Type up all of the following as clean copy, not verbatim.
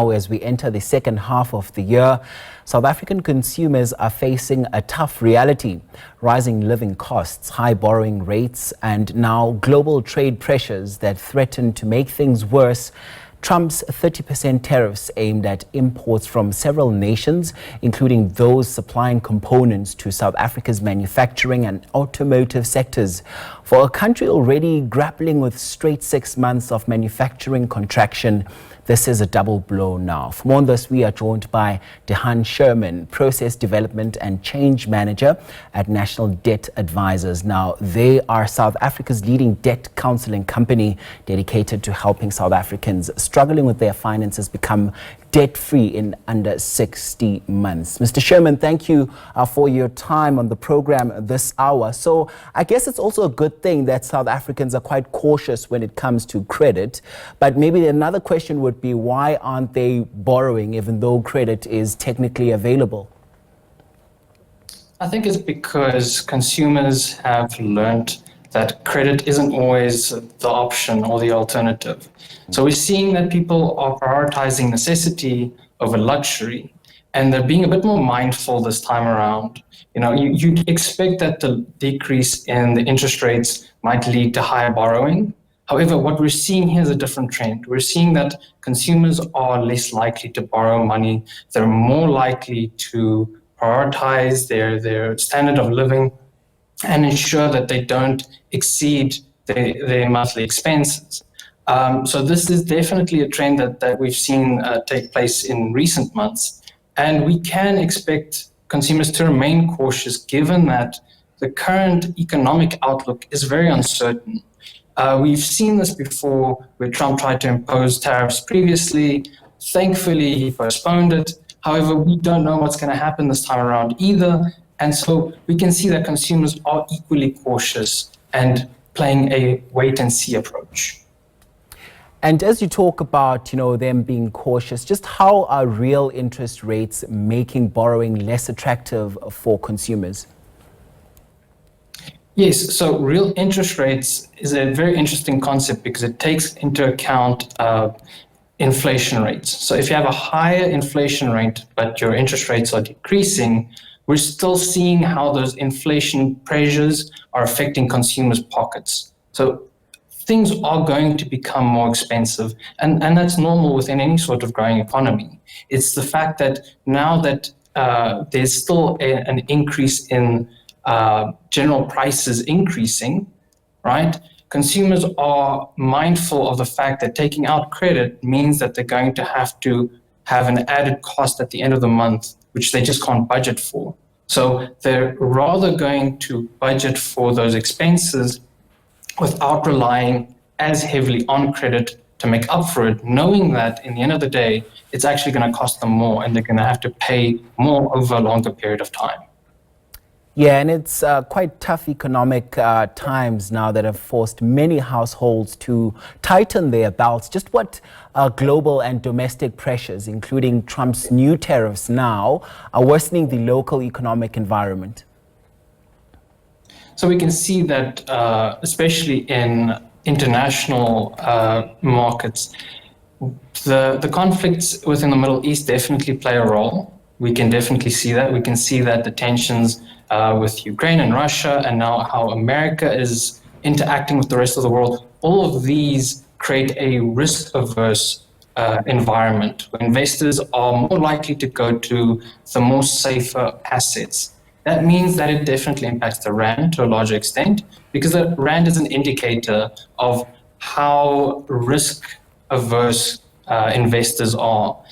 As we enter the second half of the year, South African consumers are facing a tough reality: rising living costs, high borrowing rates, and now global trade pressures that threaten to make things worse. Trump's 30% tariffs aimed at imports from several nations, including those supplying components to South Africa's manufacturing and automotive sectors. For a country already grappling with straight 6 months of manufacturing contraction, this is a double blow now. For more on this, we are joined by Dehan Scherman, Process Development and Change Manager at National Debt Advisors. Now, they are South Africa's leading debt counselling company dedicated to helping South Africans struggling with their finances become debt-free in under 60 months. Mr. Sherman, thank you for your time on the program this hour. So I guess it's also a good thing that South Africans are quite cautious when it comes to credit. But maybe another question would be, why aren't they borrowing even though credit is technically available? I think it's because consumers have learned that credit isn't always the option or the alternative. So we're seeing that people are prioritizing necessity over luxury, and they're being a bit more mindful this time around. You know, you'd expect that the decrease in the interest rates might lead to higher borrowing. However, what we're seeing here is a different trend. We're seeing that consumers are less likely to borrow money. They're more likely to prioritize their standard of living and ensure that they don't exceed their monthly expenses. So this is definitely a trend that we've seen take place in recent months. And we can expect consumers to remain cautious given that the current economic outlook is very uncertain. We've seen this before where Trump tried to impose tariffs previously. Thankfully, he postponed it. However, we don't know what's going to happen this time around either. And so we can see that consumers are equally cautious and playing a wait-and-see approach. And as you talk about, them being cautious, just how are real interest rates making borrowing less attractive for consumers? Yes, so real interest rates is a very interesting concept because it takes into account inflation rates. So if you have a higher inflation rate, but your interest rates are decreasing, we're still seeing how those inflation pressures are affecting consumers' pockets. So things are going to become more expensive, and that's normal within any sort of growing economy. It's the fact that now that there's still an increase in general prices increasing, right? Consumers are mindful of the fact that taking out credit means that they're going to have an added cost at the end of the month, which they just can't budget for. So they're rather going to budget for those expenses without relying as heavily on credit to make up for it, knowing that in the end of the day, it's actually going to cost them more and they're going to have to pay more over a longer period of time. Yeah, and it's quite tough economic times now that have forced many households to tighten their belts. Just what global and domestic pressures, including Trump's new tariffs now, are worsening the local economic environment? So we can see that, especially in international markets, the conflicts within the Middle East definitely play a role. We can definitely see that. We can see that the tensions with Ukraine and Russia, and now how America is interacting with the rest of the world, all of these create a risk-averse environment where investors are more likely to go to the more safer assets. That means that it definitely impacts the rand to a larger extent, because the rand is an indicator of how risk-averse investors are.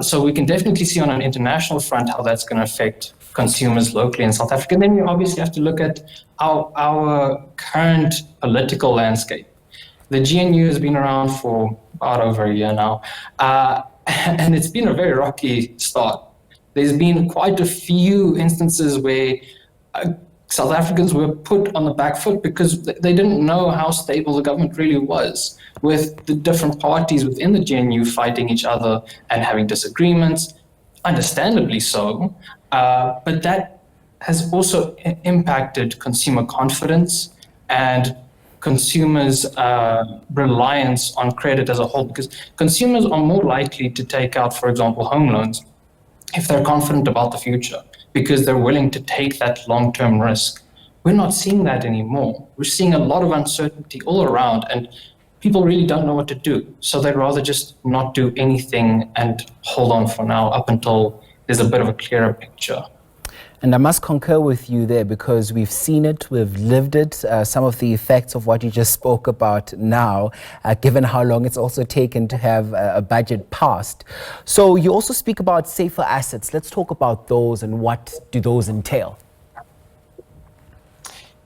So we can definitely see on an international front how that's going to affect consumers locally in South Africa. And then you obviously have to look at our current political landscape. The GNU has been around for about over a year now, and it's been a very rocky start. There's been quite a few instances where South Africans were put on the back foot because they didn't know how stable the government really was, with the different parties within the GNU fighting each other and having disagreements, understandably so. But that has also impacted consumer confidence and consumers' reliance on credit as a whole, because consumers are more likely to take out, for example, home loans if they're confident about the future, because they're willing to take that long-term risk. We're not seeing that anymore. We're seeing a lot of uncertainty all around, and people really don't know what to do. So they'd rather just not do anything and hold on for now up until there's a bit of a clearer picture. And I must concur with you there, because we've seen it, we've lived it, some of the effects of what you just spoke about now, given how long it's also taken to have a budget passed. So you also speak about safer assets. Let's talk about those and what do those entail?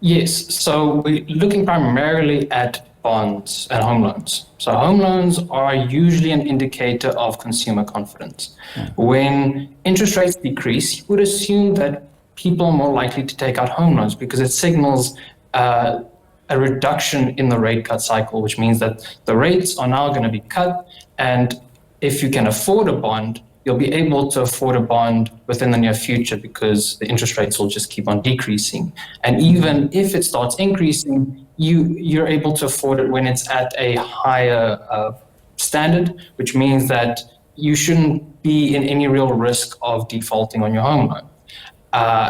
Yes, so we're looking primarily at bonds and home loans. So home loans are usually an indicator of consumer confidence. When interest rates decrease, you would assume that people are more likely to take out home loans because it signals a reduction in the rate cut cycle, which means that the rates are now going to be cut. And if you can afford a bond, you'll be able to afford a bond within the near future because the interest rates will just keep on decreasing. And even if it starts increasing, you're able to afford it when it's at a higher standard, which means that you shouldn't be in any real risk of defaulting on your home loan.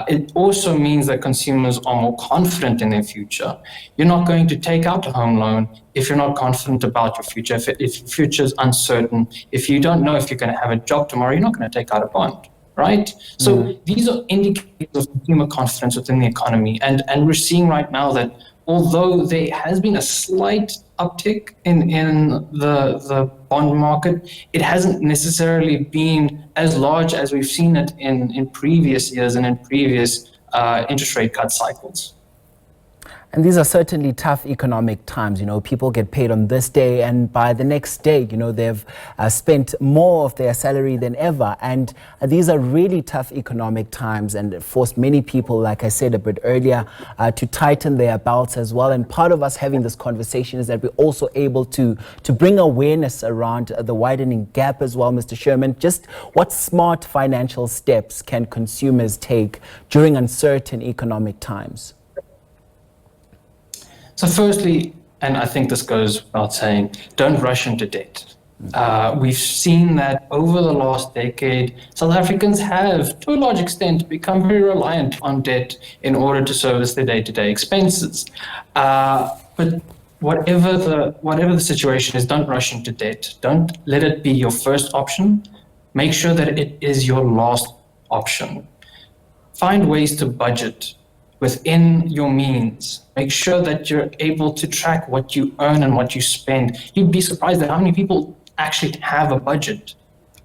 It also means that consumers are more confident in their future. You're not going to take out a home loan if you're not confident about your future, if your future is uncertain, if you don't know if you're going to have a job tomorrow, you're not going to take out a bond, right? So these are indicators of consumer confidence within the economy. And we're seeing right now that although there has been a slight uptick in the bond market, it hasn't necessarily been as large as we've seen it in previous years and in previous interest rate cut cycles. And these are certainly tough economic times. You know, people get paid on this day, and by the next day, you know, they've spent more of their salary than ever. And these are really tough economic times, and forced many people, like I said a bit earlier, to tighten their belts as well. And part of us having this conversation is that we're also able to bring awareness around the widening gap as well, Mr. Scherman. Just what smart financial steps can consumers take during uncertain economic times? So firstly, and I think this goes without saying, don't rush into debt. We've seen that over the last decade, South Africans have, to a large extent, become very reliant on debt in order to service their day-to-day expenses. But whatever the situation is, don't rush into debt. Don't let it be your first option. Make sure that it is your last option. Find ways to budget within your means. Make sure that you're able to track what you earn and what you spend. You'd be surprised at how many people actually have a budget.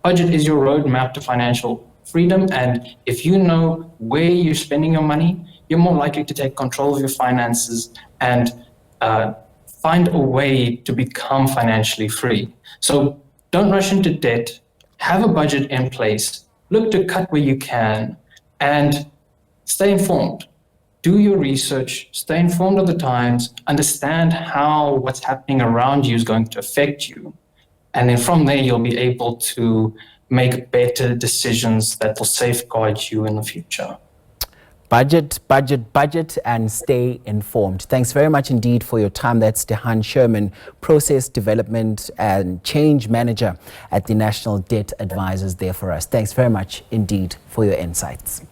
Budget is your roadmap to financial freedom, and if you know where you're spending your money, you're more likely to take control of your finances and find a way to become financially free. So don't rush into debt. Have a budget in place. Look to cut where you can, and stay informed. Do your research, stay informed of the times, understand how what's happening around you is going to affect you. And then from there, you'll be able to make better decisions that will safeguard you in the future. Budget, budget, budget, and stay informed. Thanks very much indeed for your time. That's Dehan Scherman, Process Development and Change Manager at the National Debt Advisors there for us. Thanks very much indeed for your insights.